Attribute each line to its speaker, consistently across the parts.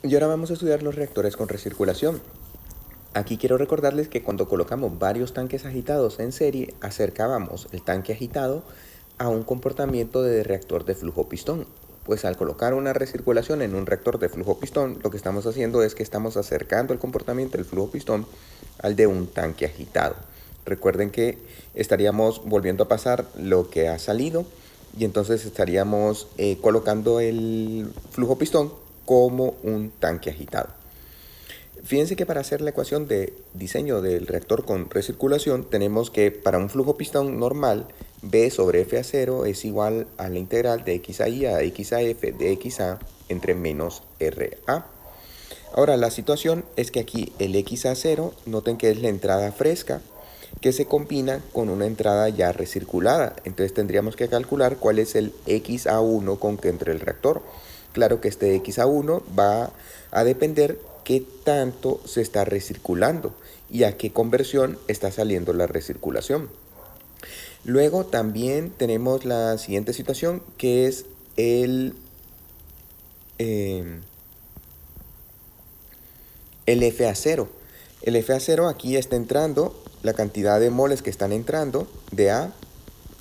Speaker 1: Y ahora vamos a estudiar los reactores con recirculación. Aquí quiero recordarles que cuando colocamos varios tanques agitados en serie, acercábamos el tanque agitado a un comportamiento de reactor de flujo pistón. Pues al colocar una recirculación en un reactor de flujo pistón, lo que estamos haciendo es que estamos acercando el comportamiento del flujo pistón al de un tanque agitado. Recuerden que estaríamos volviendo a pasar lo que ha salido y entonces estaríamos colocando el flujo pistón como un tanque agitado. Fíjense que para hacer la ecuación de diseño del reactor con recirculación tenemos que para un flujo pistón normal B sobre F a 0 es igual a la integral de x a y a x a f de x a entre menos RA. Ahora la situación es que aquí el x a 0, noten que es la entrada fresca que se combina con una entrada ya recirculada. Entonces tendríamos que calcular cuál es el x a 1 con que entre el reactor. Claro que este x a 1 va a depender qué tanto se está recirculando y a qué conversión está saliendo la recirculación. Luego también tenemos la siguiente situación que es el F a 0. El F a 0 aquí está entrando, la cantidad de moles que están entrando de A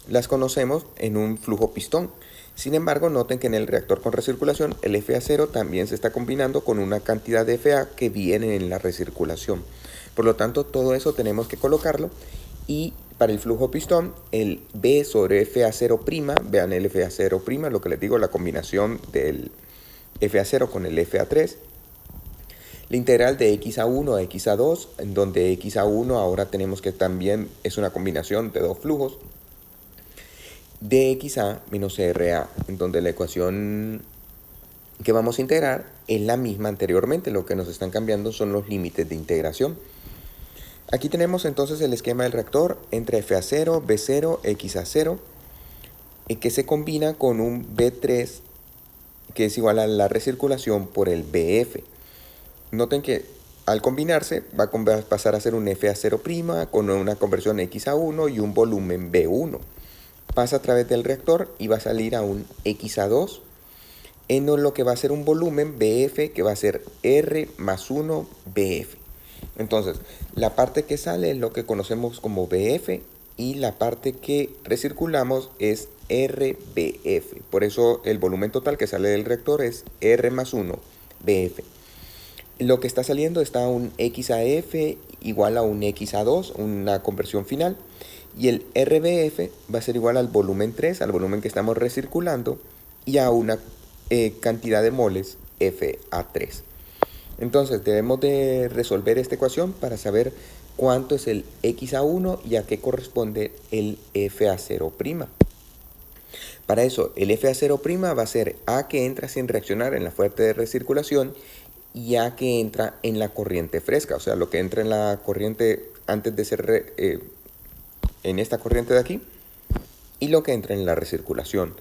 Speaker 1: las conocemos en un flujo pistón. Sin embargo, noten que en el reactor con recirculación el F a 0 también se está combinando con una cantidad de FA que viene en la recirculación. Por lo tanto, todo eso tenemos que colocarlo y para el flujo pistón, el B sobre F a 0', vean el F a 0', lo que les digo, la combinación del F a 0 con el F a 3, la integral de x a 1 a x a 2, en donde x a 1 ahora tenemos que también es una combinación de dos flujos, dxa menos RA, en donde la ecuación que vamos a integrar es la misma anteriormente, lo que nos están cambiando son los límites de integración. Aquí tenemos entonces el esquema del reactor entre F a 0, B0, X a 0, que se combina con un B3 que es igual a la recirculación por el BF. Noten que al combinarse va a pasar a ser un F a 0' con una conversión X a 1 y un volumen B1. Pasa a través del reactor y va a salir a un X a 2 en lo que va a ser un volumen BF que va a ser R más 1 BF. Entonces, la parte que sale es lo que conocemos como BF y la parte que recirculamos es RBF. Por eso el volumen total que sale del reactor es R más 1 BF. Lo que está saliendo está un X a F igual a un X a 2, una conversión final. Y el RBF va a ser igual al volumen 3, al volumen que estamos recirculando, y a una cantidad de moles F a 3. Entonces debemos de resolver esta ecuación para saber cuánto es el X a 1 y a qué corresponde el F a 0'. Para eso, el F a 0' va a ser A que entra sin reaccionar en la fuente de recirculación y A que entra en la corriente fresca, o sea, lo que entra en la corriente antes de ser en esta corriente de aquí y lo que entra en la recirculación.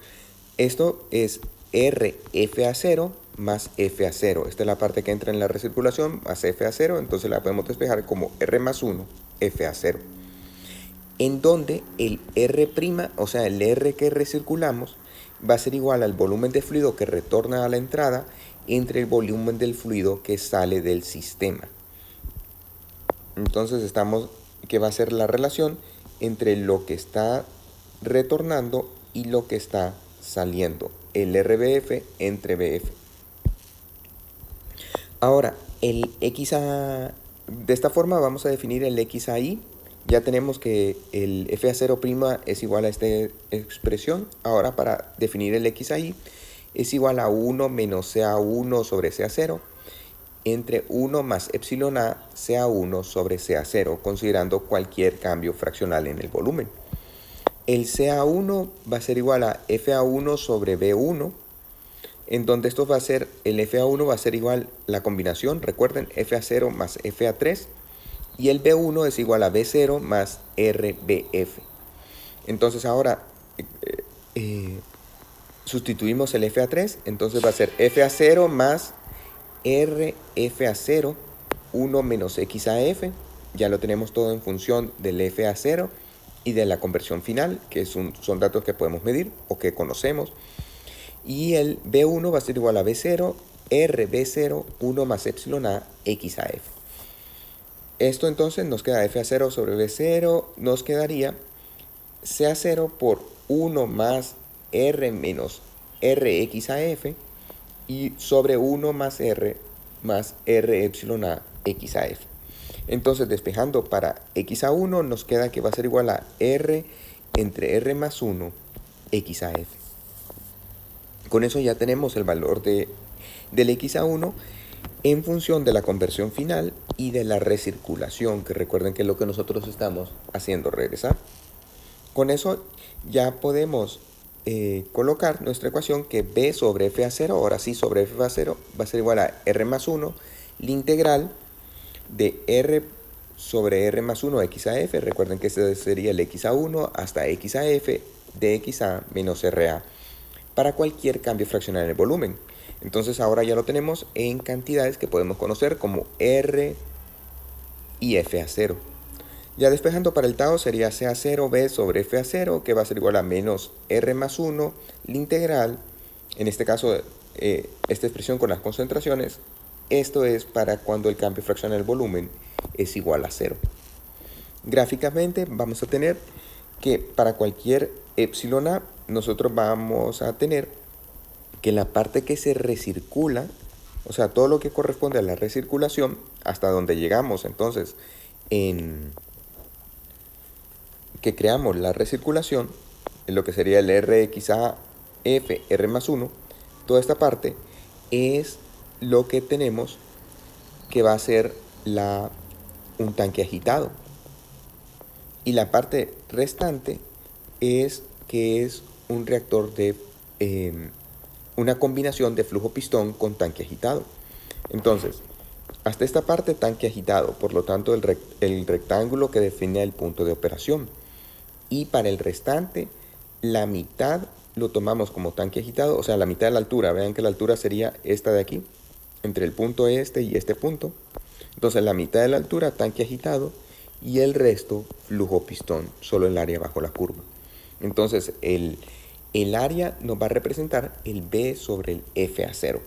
Speaker 1: Esto es RF a 0 más F a 0. Esta es la parte que entra en la recirculación más F a 0, entonces la podemos despejar como R más 1 F a 0. En donde el R', o sea, el R que recirculamos, va a ser igual al volumen de fluido que retorna a la entrada entre el volumen del fluido que sale del sistema. Entonces que va a ser la relación entre lo que está retornando y lo que está saliendo, el RBF entre BF. Ahora, de esta forma vamos a definir el X a Y. Ya tenemos que el F a 0' es igual a esta expresión. Ahora para definir el X a Y es igual a 1 menos CA1 sobre CA0 entre 1 más epsilon A CA1 sobre CA0, considerando cualquier cambio fraccional en el volumen. El CA1 va a ser igual a FA1 sobre B1, en donde esto va a ser, el FA1 va a ser igual la combinación, recuerden, FA0 más FA3, y el B1 es igual a B0 más RBF. Entonces ahora sustituimos el FA3, entonces va a ser FA0 más RF a 0, 1 menos X a F, ya lo tenemos todo en función del F a 0 y de la conversión final, que son datos que podemos medir o que conocemos. Y el B1 va a ser igual a B0 RB0 1 más epsilon A X a F. Esto entonces nos queda FA0 sobre B0, nos quedaría CA0 por 1 más R menos RX a F y sobre 1 más R epsilon A X a F. Entonces, despejando para X a 1, nos queda que va a ser igual a R entre R más 1 X a F. Con eso ya tenemos el valor del X a 1 en función de la conversión final y de la recirculación, que recuerden que es lo que nosotros estamos haciendo regresar. Con eso ya podemos colocar nuestra ecuación que B sobre FA0, ahora sí sobre FA0, va a ser igual a R más 1, la integral de R sobre R más 1 X a F, recuerden que este sería el X a 1 hasta X a F de X a menos RA, para cualquier cambio fraccional en el volumen. Entonces ahora ya lo tenemos en cantidades que podemos conocer como R y FA0. Ya despejando para el tau sería CA0B sobre FA0, que va a ser igual a menos R más 1, la integral, en este caso esta expresión con las concentraciones, esto es para cuando el cambio fraccional del volumen es igual a 0. Gráficamente vamos a tener que para cualquier epsilon A, nosotros vamos a tener que la parte que se recircula, o sea, todo lo que corresponde a la recirculación, hasta donde llegamos entonces en que creamos la recirculación, en lo que sería el RXA F, R más 1, toda esta parte es lo que tenemos que va a ser un tanque agitado. Y la parte restante es que es un reactor de una combinación de flujo pistón con tanque agitado. Entonces, hasta esta parte tanque agitado, por lo tanto el rectángulo que define el punto de operación. Y para el restante, la mitad lo tomamos como tanque agitado, o sea, la mitad de la altura. Vean que la altura sería esta de aquí, entre el punto este y este punto. Entonces, la mitad de la altura, tanque agitado, y el resto, flujo pistón, solo el área bajo la curva. Entonces, el área nos va a representar el B sobre el FA0.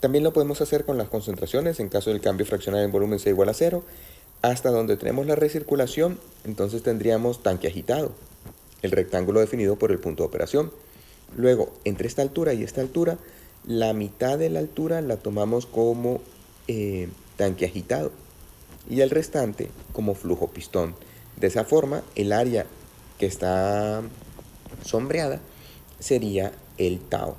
Speaker 1: También lo podemos hacer con las concentraciones, en caso del cambio fraccional en volumen sea igual a 0, hasta donde tenemos la recirculación, entonces tendríamos tanque agitado, el rectángulo definido por el punto de operación. Luego, entre esta altura y esta altura, la mitad de la altura la tomamos como tanque agitado y el restante como flujo pistón. De esa forma, el área que está sombreada sería el tau.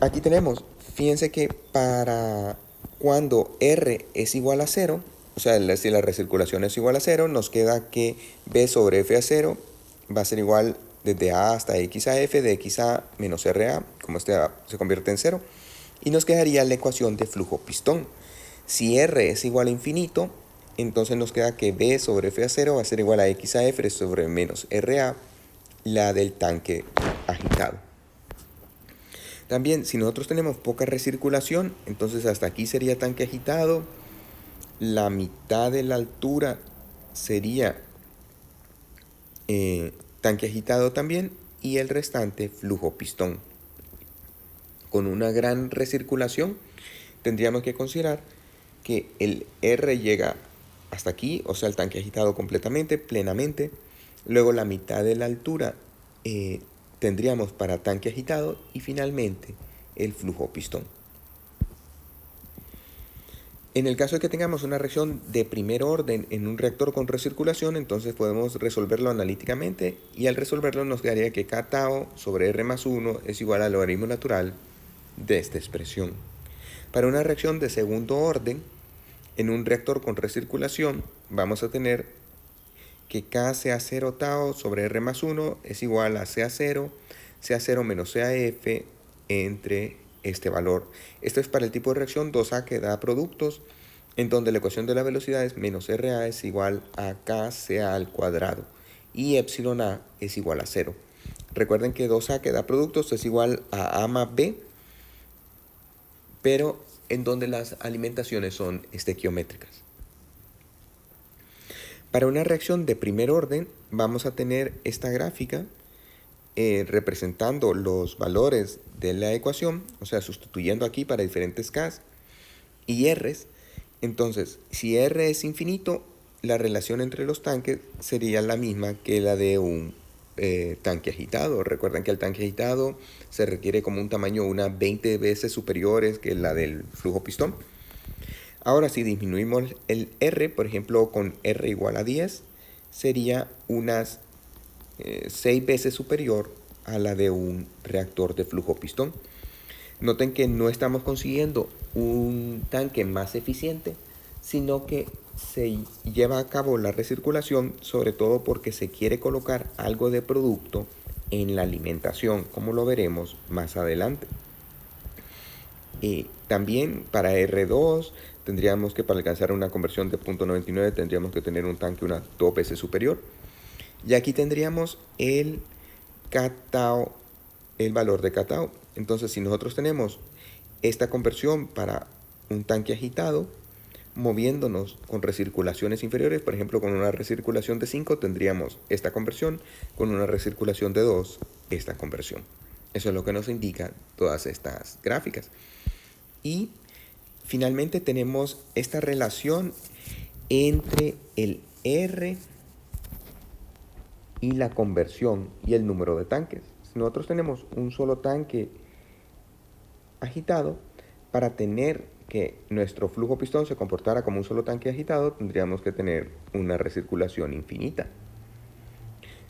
Speaker 1: Aquí tenemos, fíjense que para cuando R es igual a 0, o sea, si la recirculación es igual a 0, nos queda que B sobre F a 0 va a ser igual desde A hasta X a F de X a menos RA, como este A se convierte en 0, y nos quedaría la ecuación de flujo pistón. Si R es igual a infinito, entonces nos queda que B sobre F a 0 va a ser igual a X a F sobre menos RA, la del tanque agitado. También, si nosotros tenemos poca recirculación, entonces hasta aquí sería tanque agitado, la mitad de la altura sería tanque agitado también y el restante flujo pistón. Con una gran recirculación tendríamos que considerar que el R llega hasta aquí, o sea, el tanque agitado completamente, plenamente. Luego la mitad de la altura tendríamos para tanque agitado y finalmente el flujo pistón. En el caso de que tengamos una reacción de primer orden en un reactor con recirculación, entonces podemos resolverlo analíticamente y al resolverlo nos quedaría que K tau sobre R más 1 es igual al logaritmo natural de esta expresión. Para una reacción de segundo orden en un reactor con recirculación vamos a tener que KCa0 tau sobre R más 1 es igual a CA0 menos CAF entre este valor. Esto es para el tipo de reacción 2A que da productos, en donde la ecuación de la velocidad es menos RA es igual a KCa al cuadrado y epsilon A es igual a 0. Recuerden que 2A que da productos es igual a A más B, pero en donde las alimentaciones son estequiométricas. Para una reacción de primer orden vamos a tener esta gráfica representando los valores de la ecuación, o sea, sustituyendo aquí para diferentes K's y R's. Entonces, si R es infinito, la relación entre los tanques sería la misma que la de un tanque agitado. Recuerden que el tanque agitado se requiere como un tamaño unas 20 veces superiores que la del flujo pistón. Ahora, si disminuimos el R, por ejemplo, con R igual a 10, sería unas 6 veces superior a la de un reactor de flujo pistón. Noten que no estamos consiguiendo un tanque más eficiente, sino que se lleva a cabo la recirculación, sobre todo porque se quiere colocar algo de producto en la alimentación, como lo veremos más adelante. También para R2 tendríamos que, para alcanzar una conversión de 0.99, tendríamos que tener un tanque unas 2 veces superior. Y aquí tendríamos el kTau, el valor de kTau. Entonces, si nosotros tenemos esta conversión para un tanque agitado, moviéndonos con recirculaciones inferiores, por ejemplo, con una recirculación de 5, tendríamos esta conversión, con una recirculación de 2, esta conversión. Eso es lo que nos indican todas estas gráficas. Y finalmente tenemos esta relación entre el R y la conversión y el número de tanques. Si nosotros tenemos un solo tanque agitado, para tener que nuestro flujo pistón se comportara como un solo tanque agitado, tendríamos que tener una recirculación infinita.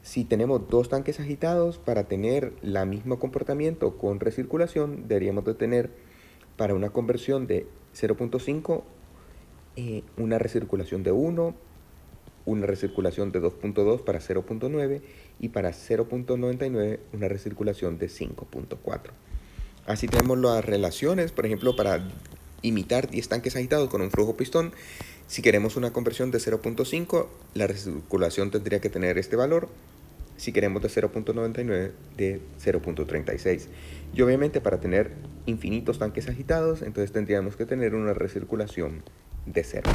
Speaker 1: Si tenemos dos tanques agitados, para tener el mismo comportamiento con recirculación, deberíamos de tener para una conversión de 0.5 una recirculación de 1, una recirculación de 2.2 para 0.9 y para 0.99 una recirculación de 5.4. Así tenemos las relaciones, por ejemplo, para imitar 10 tanques agitados con un flujo pistón. Si queremos una conversión de 0.5, la recirculación tendría que tener este valor. Si queremos de 0.99, de 0.36. Y obviamente para tener infinitos tanques agitados, entonces tendríamos que tener una recirculación de 0.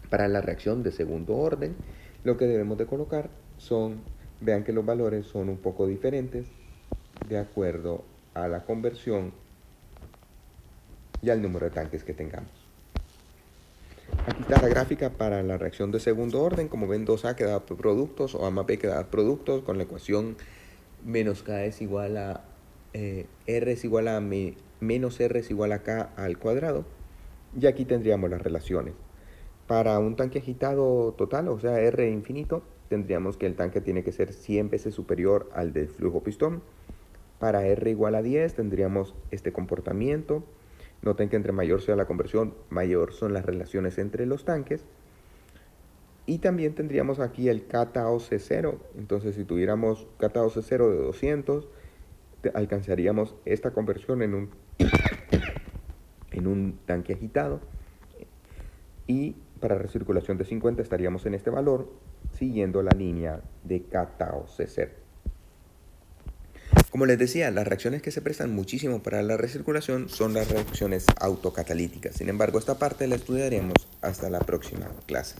Speaker 1: Para la reacción de segundo orden, lo que debemos de colocar son, vean que los valores son un poco diferentes de acuerdo a la conversión y al número de tanques que tengamos. Aquí está la gráfica para la reacción de segundo orden. Como ven, 2A que da productos o A más B que da productos con la ecuación menos K es igual a R es igual a menos R es igual a K al cuadrado. Y aquí tendríamos las relaciones. Para un tanque agitado total, o sea R infinito, tendríamos que el tanque tiene que ser 100 veces superior al del flujo pistón. Para R igual a 10 tendríamos este comportamiento. Noten que entre mayor sea la conversión, mayor son las relaciones entre los tanques. Y también tendríamos aquí el kTau C0. Entonces, si tuviéramos kTau C0 de 200, alcanzaríamos esta conversión en un tanque agitado. Y para recirculación de 50 estaríamos en este valor, siguiendo la línea de kTau C0. Como les decía, las reacciones que se prestan muchísimo para la recirculación son las reacciones autocatalíticas. Sin embargo, esta parte la estudiaremos hasta la próxima clase.